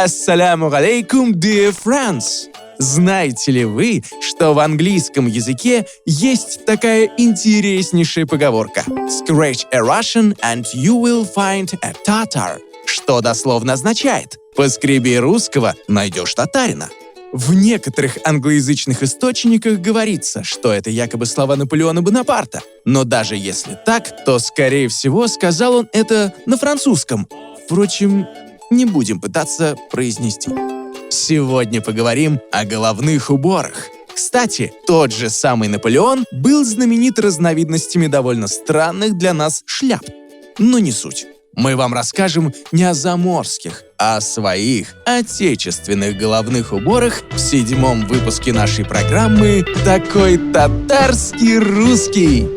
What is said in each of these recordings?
Ассаляму алейкум, dear friends! Знаете ли вы, что в английском языке есть такая интереснейшая поговорка «Scratch a Russian and you will find a Tatar», что дословно означает «Поскреби русского, найдешь татарина». В некоторых англоязычных источниках говорится, что это якобы слова Наполеона Бонапарта. Но даже если так, то, скорее всего, сказал он это на французском. Впрочем, не будем пытаться произнести. Сегодня поговорим о головных уборах. Кстати, тот же самый Наполеон был знаменит разновидностями довольно странных для нас шляп. Но не суть. Мы вам расскажем не о заморских, а о своих отечественных головных уборах в 7-м выпуске нашей программы «Такой татарский русский».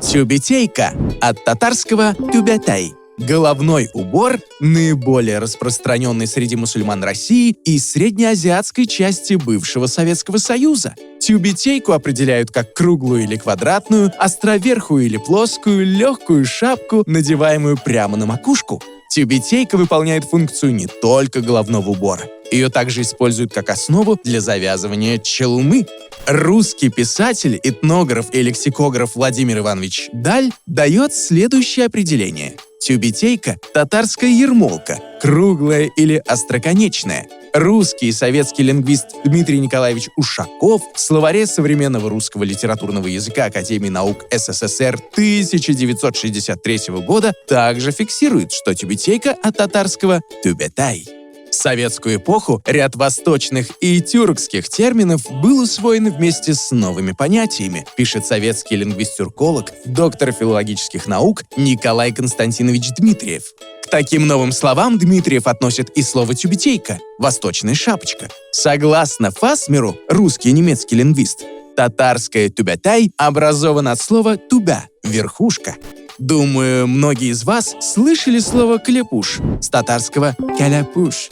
Тюбетейка от татарского «тюбетай». Головной убор, наиболее распространенный среди мусульман России и среднеазиатской части бывшего Советского Союза. Тюбетейку определяют как круглую или квадратную, островерхую или плоскую, легкую шапку, надеваемую прямо на макушку. Тюбетейка выполняет функцию не только головного убора. Ее также используют как основу для завязывания челмы. Русский писатель, этнограф и лексикограф Владимир Иванович Даль дает следующее определение. Тюбетейка – татарская ермолка, круглая или остроконечная. Русский и советский лингвист Дмитрий Николаевич Ушаков в словаре современного русского литературного языка Академии наук СССР 1963 года также фиксирует, что тюбетейка от татарского «тюбетай». В советскую эпоху ряд восточных и тюркских терминов был усвоен вместе с новыми понятиями, пишет советский лингвист-тюрколог, доктор филологических наук Николай Константинович Дмитриев. К таким новым словам Дмитриев относит и слово «тюбетейка» — «восточная шапочка». Согласно Фасмеру, русский и немецкий лингвист, татарское «тюбетай» образовано от слова «тубя» — «верхушка». Думаю, многие из вас слышали слово «каляпуш» с татарского «каляпуш»,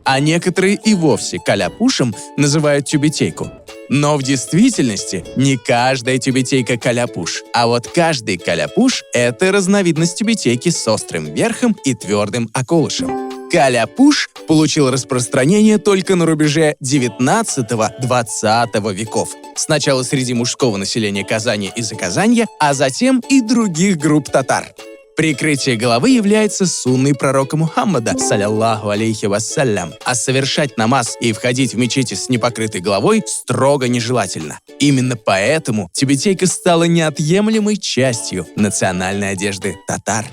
а некоторые и вовсе «каляпушем» называют тюбетейку. Но в действительности не каждая тюбетейка «каляпуш», а вот каждый «каляпуш» — это разновидность тюбетейки с острым верхом и твердым околышем. Каляпуш получил распространение только на рубеже 19-20 веков. Сначала среди мужского населения Казани и Заказанья, а затем и других групп татар. Прикрытие головы является сунной пророка Мухаммада, салляллаху алейхи вассалям, а совершать намаз и входить в мечети с непокрытой головой строго нежелательно. Именно поэтому тюбетейка стала неотъемлемой частью национальной одежды татар.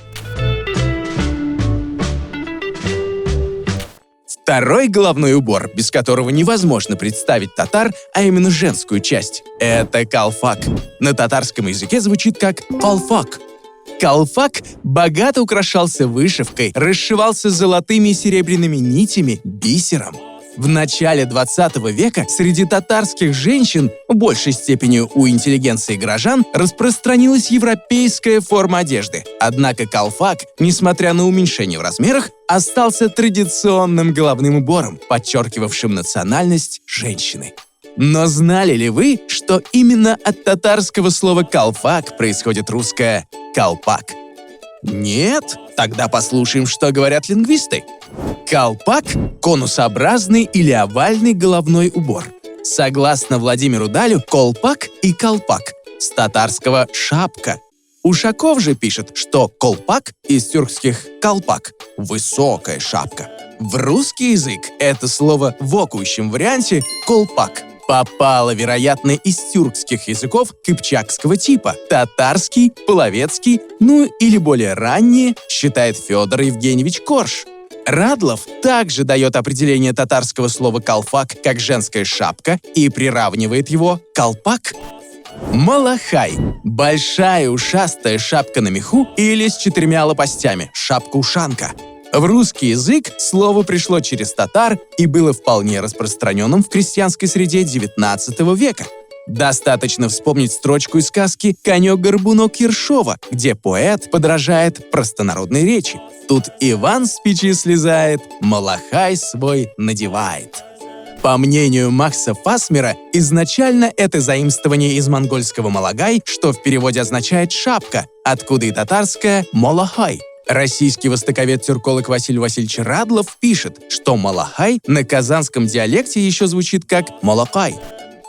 Второй головной убор, без которого невозможно представить татар, а именно женскую часть, это калфак. На татарском языке звучит как «калфак». Калфак богато украшался вышивкой, расшивался золотыми и серебряными нитями, бисером. В начале 20 века среди татарских женщин, в большей степени у интеллигенции и горожан, распространилась европейская форма одежды. Однако калфак, несмотря на уменьшение в размерах, остался традиционным головным убором, подчеркивавшим национальность женщины. Но знали ли вы, что именно от татарского слова «калфак» происходит русское «колпак»? Нет? Тогда послушаем, что говорят лингвисты. Колпак – конусообразный или овальный головной убор. Согласно Владимиру Далю, колпак и колпак с татарского «шапка». Ушаков же пишет, что колпак из тюркских «колпак» – высокая шапка. В русский язык это слово в окующем варианте «колпак» попало, вероятно, из тюркских языков кыпчакского типа, татарский, половецкий, ну или более ранние, считает Федор Евгеньевич Корж. Радлов также дает определение татарского слова «колфак» как женская шапка и приравнивает его к «колпак». Малахай – большая ушастая шапка на меху или с 4 лопастями – шапка-ушанка. В русский язык слово пришло через татар и было вполне распространенным в крестьянской среде XIX века. Достаточно вспомнить строчку из сказки «Конек-горбунок» Ершова, где поэт подражает простонародной речи. Тут Иван с печи слезает, малахай свой надевает. По мнению Макса Фасмера, изначально это заимствование из монгольского «малагай», что в переводе означает «шапка», откуда и татарское «малахай». Российский востоковед-тюрколог Василий Васильевич Радлов пишет, что малахай на казанском диалекте еще звучит как молокай.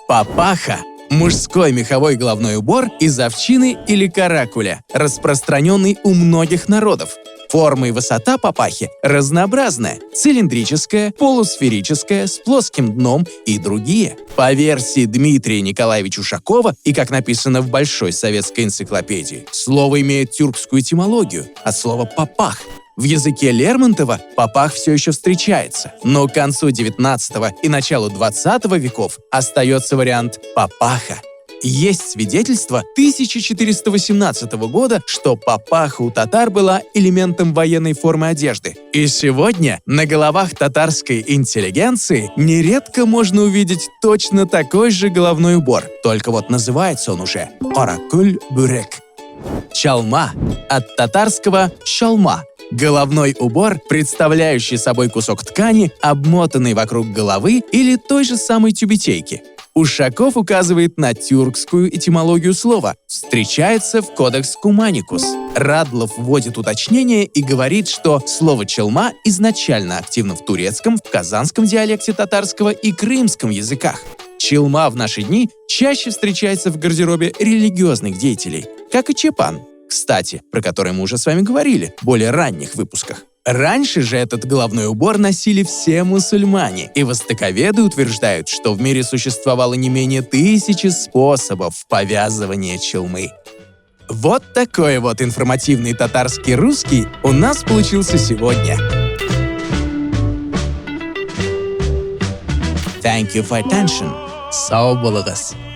Папаха – мужской меховой головной убор из овчины или каракуля, распространенный у многих народов. Форма и высота папахи разнообразная – цилиндрическая, полусферическая, с плоским дном и другие. По версии Дмитрия Николаевича Ушакова и как написано в Большой советской энциклопедии, слово имеет тюркскую этимологию от слова «папах». В языке Лермонтова папах все еще встречается, но к концу XIX и началу XX веков остается вариант «папаха». Есть свидетельство 1418 года, что папаха у татар была элементом военной формы одежды. И сегодня на головах татарской интеллигенции нередко можно увидеть точно такой же головной убор, только вот называется он уже «каракуль-бюрек». Чалма от татарского «шалма». Головной убор, представляющий собой кусок ткани, обмотанный вокруг головы или той же самой тюбетейки. Ушаков указывает на тюркскую этимологию слова. Встречается в кодекс Куманикус. Радлов вводит уточнение и говорит, что слово «челма» изначально активно в турецком, в казанском диалекте татарского и крымском языках. Челма в наши дни чаще встречается в гардеробе религиозных деятелей, как и чепан, кстати, про который мы уже с вами говорили в более ранних выпусках. Раньше же этот головной убор носили все мусульмане, и востоковеды утверждают, что в мире существовало не менее 1000 способов повязывания челмы. Вот такой вот информативный татарский русский у нас получился сегодня. Thank you for attention. Sağ ol,